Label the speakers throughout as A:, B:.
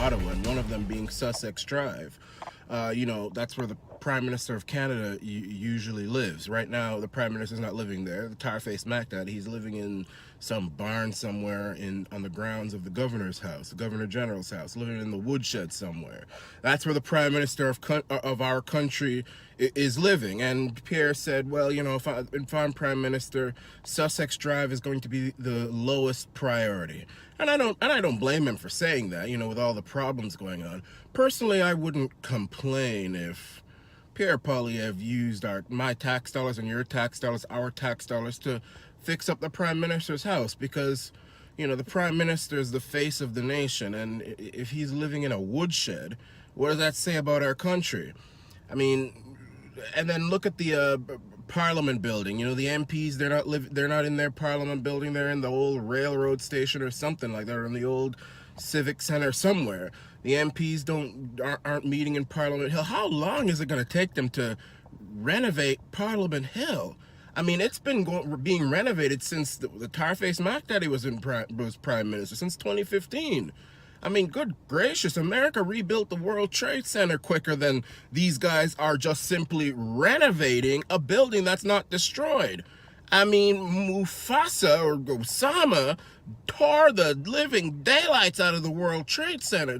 A: Ottawa, and one of them being Sussex Drive. That's where the Prime Minister of Canada usually lives. Right now, the Prime Minister's not living there. The tar-faced Mac Daddy, he's living in some barn somewhere on the grounds of the governor's house, the Governor General's house, living in the woodshed somewhere. That's where the Prime Minister of our country is living. And Pierre said, well, if I'm Prime Minister, Sussex Drive is going to be the lowest priority. And I don't blame him for saying that, with all the problems going on. Personally, I wouldn't complain if Pierre Poilievre used my tax dollars and your tax dollars, our tax dollars, to fix up the Prime Minister's house, because, the Prime Minister is the face of the nation, and if he's living in a woodshed, what does that say about our country? I mean, and then look at the Parliament building. The MPs, they're not in their Parliament building, they're in the old railroad station or something like that, or in the old Civic Center somewhere. The MPs aren't meeting in Parliament Hill. How long is it going to take them to renovate Parliament Hill? I mean, it's been being renovated since the tar-faced Mac Daddy was Prime Minister, since 2015. I mean, good gracious, America rebuilt the World Trade Center quicker than these guys are just simply renovating a building that's not destroyed. I mean, Mufasa or Osama tore the living daylights out of the World Trade Center,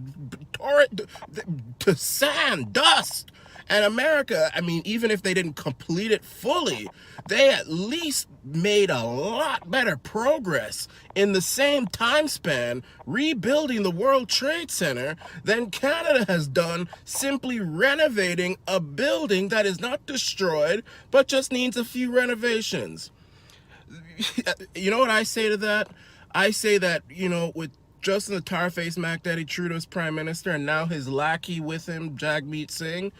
A: tore it to sand, dust. And America, I mean, even if they didn't complete it fully, they at least made a lot better progress in the same time span rebuilding the World Trade Center than Canada has done simply renovating a building that is not destroyed but just needs a few renovations. You know what I say to that? I say that, with Justin the tar-faced Mac Daddy Trudeau's Prime Minister and now his lackey with him, Jagmeet Singh,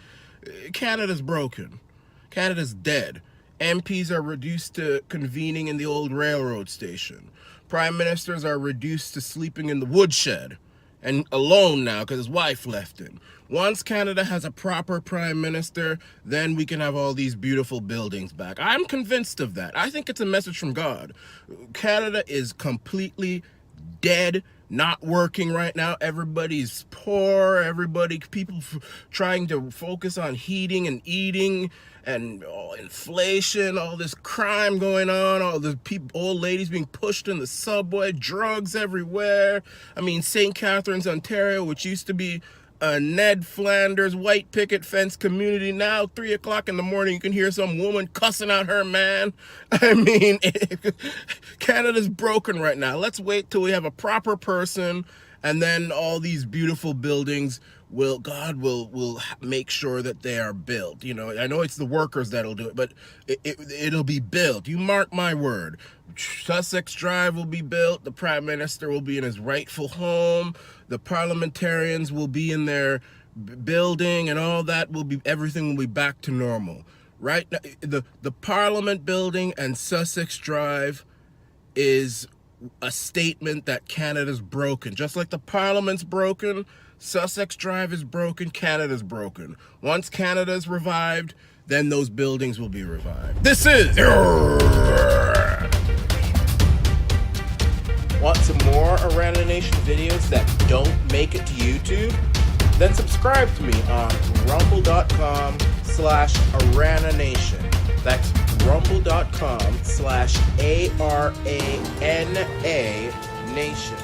A: Canada's broken. Canada's dead. MPs are reduced to convening in the old railroad station. Prime Ministers are reduced to sleeping in the woodshed and alone now because his wife left him. Once Canada has a proper Prime Minister, then we can have all these beautiful buildings back. I'm convinced of that. I think it's a message from God. Canada is completely dead, not working right now. Everybody's poor. People trying to focus on heating and eating, and inflation, all this crime going on, all the old ladies being pushed in the subway, drugs everywhere. I mean, St. Catharines, Ontario, which used to be a Ned Flanders white picket fence community, now 3 o'clock in the morning you can hear some woman cussing out her man. I mean, Canada's broken right now. Let's wait till we have a proper person, and then all these beautiful buildings God will make sure that they are built. I know it's the workers that'll do it, but it'll be built. You mark my word. Sussex Drive will be built. The Prime Minister will be in his rightful home. The parliamentarians will be in their building, and all that everything will be back to normal. Right now, the Parliament building and Sussex Drive is a statement that Canada's broken. Just like the Parliament's broken, Sussex Drive is broken, Canada's broken. Once Canada's revived, then those buildings will be revived. This is... Want some more Arana Nation videos that don't make it to YouTube? Then subscribe to me on rumble.com/Arana Nation. That's rumble.com/ARANA Nation.